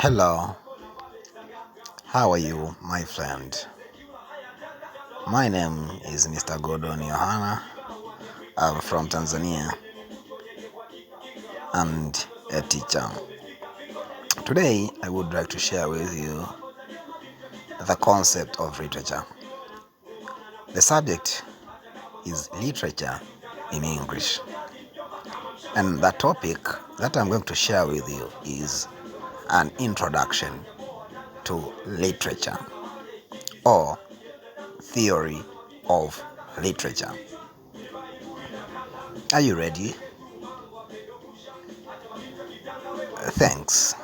Hello, how are you, my friend? My name is Mr. Gordon Yohana. I'm from Tanzania and a teacher. Today, I would like to share with you the concept of literature. The subject is literature in English, and the topic that I'm going to share with you is an introduction to literature or theory of literature. Are you ready? Thanks.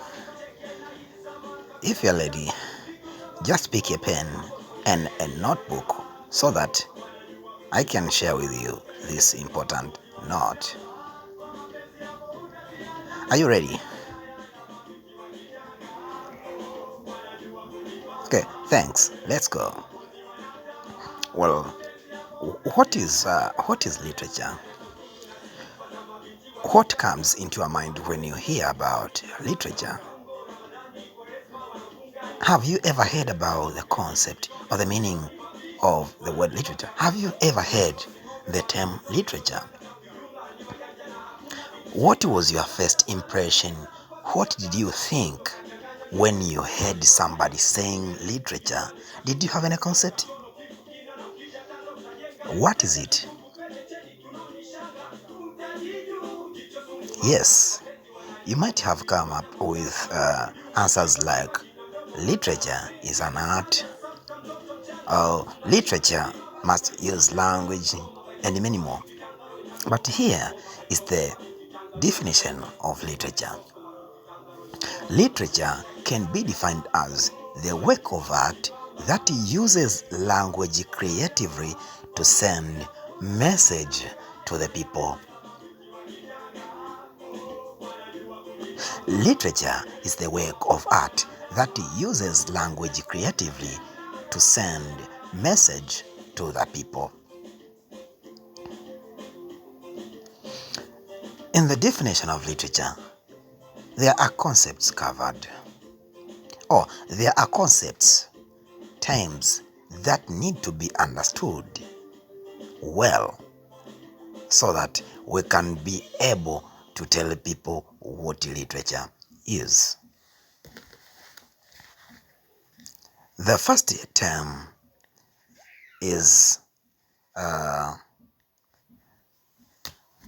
If you're ready, just pick a pen and a notebook so that I can share with you this important note. Are you ready? Okay, thanks. Let's go. Well, what is literature? What comes into your mind when you hear about literature? Have you ever heard about the concept or the meaning of the word literature? Have you ever heard the term literature? What was your first impression? What did you think when you heard somebody saying literature? Did you have any concept? What is it? Yes, you might have come up with answers like literature is an art, or literature must use language, and many more. But here is the definition of literature. Literature can be defined as the work of art that uses language creatively to send message to the people. Literature is the work of art that uses language creatively to send message to the people. In the definition of literature, there are concepts covered, or there are concepts, terms that need to be understood well so that we can be able to tell people what literature is. The first term is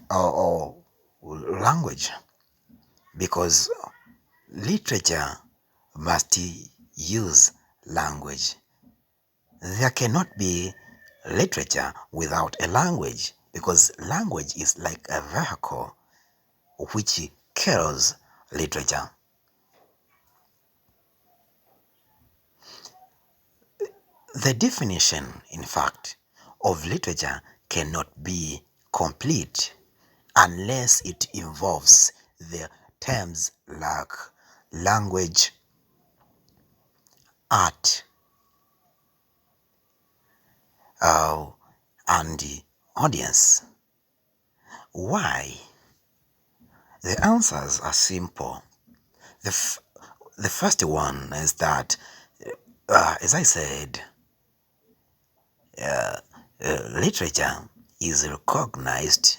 or language, because literature must use language. There cannot be literature without a language, because language is like a vehicle which carries literature. The definition, in fact, of literature cannot be complete unless it involves the terms like language, art, and the audience. Why? The answers are simple. The first one is that, as I said, literature is recognized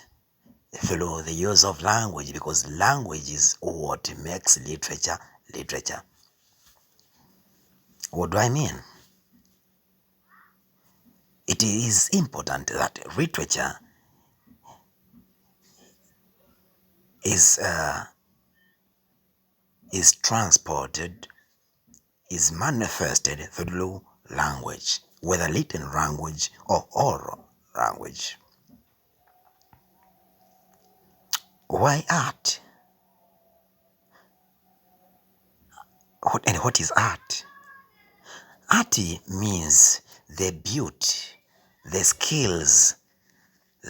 through the use of language, because language is what makes literature literature. What do I mean? It is important that literature is transported, is manifested through language, whether written language or oral language. Why art? What is art? Art means the beauty, the skills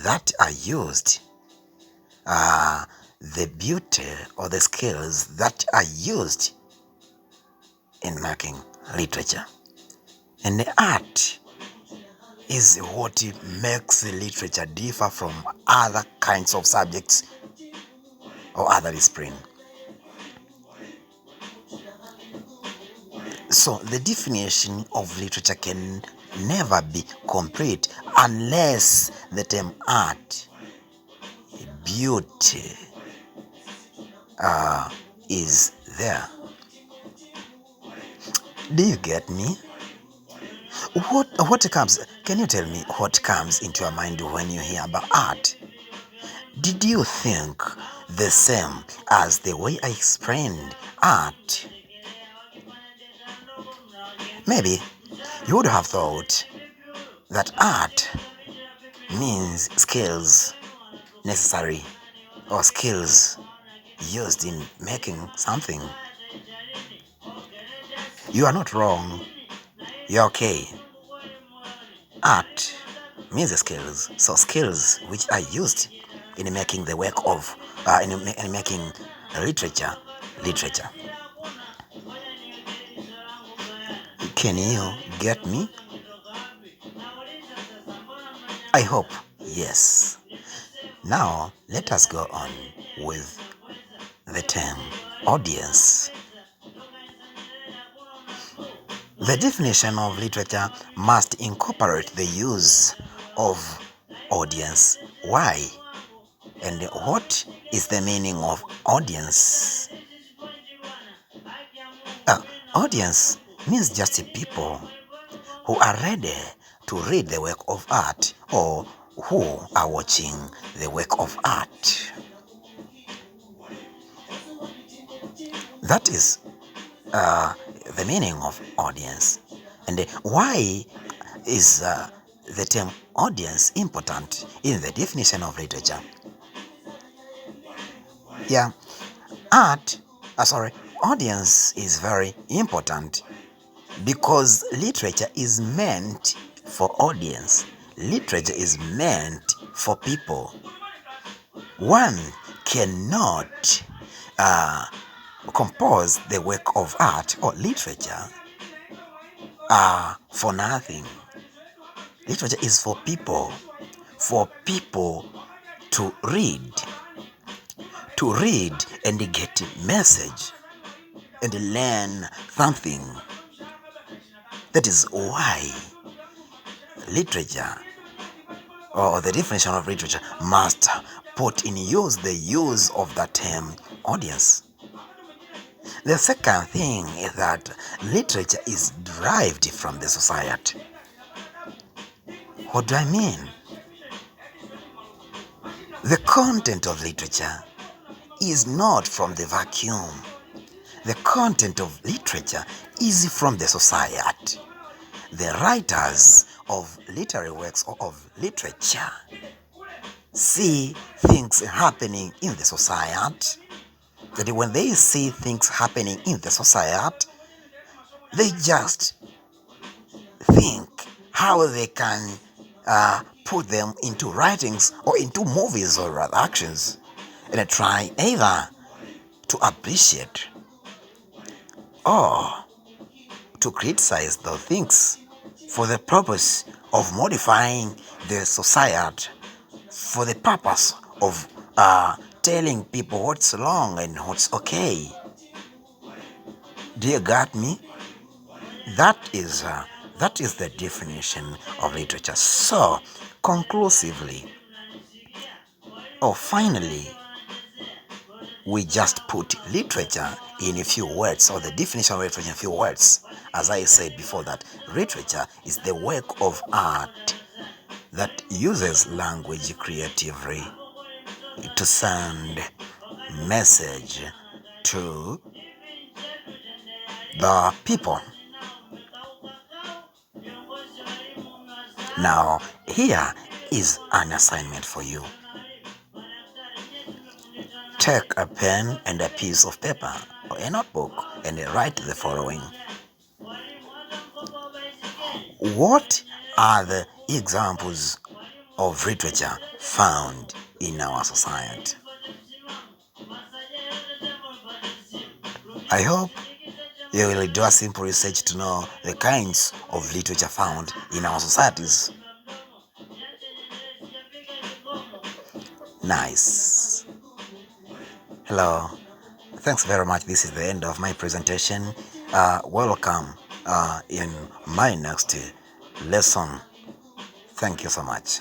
that are used, the beauty or the skills that are used in making literature. And the art is what makes literature differ from other kinds of subjects or other discipline. So the definition of literature can never be complete unless the term art, beauty, is there. Do you get me? What comes? Can you tell me what comes into your mind when you hear about art? Did you think the same as the way I explained art? Maybe you would have thought that art means skills necessary or skills used in making something. You are not wrong. You're okay. Art means the skills. So skills which are used in making the work of, in making literature. Can you get me? I hope yes. Now let us go on with the term audience. The definition of literature must incorporate the use of audience. Why? And what is the meaning of audience? Audience means just people who are ready to read the work of art or who are watching the work of art. That is the meaning of audience. And why is the term audience important in the definition of literature? Yeah, audience is very important because literature is meant for audience. Literature is meant for people. One cannot compose the work of art or literature for nothing. Literature is for people to read and get a message and learn something. That is why literature, or the definition of literature, must put in use the use of the term audience. The second thing is that literature is derived from the society. What do I mean? The content of literature is not from the vacuum. The content of literature is from the society. The writers of literary works or of literature see things happening in the society. That when they see things happening in the society, they just think how they can put them into writings or into movies or actions, and try either to appreciate or to criticize those things for the purpose of modifying the society, for the purpose of telling people what's wrong and what's okay. Do you got me? That is the definition of literature. So, conclusively, or finally, we just put literature in a few words, or the definition of literature in a few words. As I said before, that literature is the work of art that uses language creatively to send message to the people. Now, here is an assignment for you. Take a pen and a piece of paper or a notebook and write the following. What are the examples of literature found in our society? I hope you will do a simple research to know the kinds of literature found in our societies. Nice. Hello. Thanks very much. This is the end of my presentation. welcome in my next lesson. Thank you so much.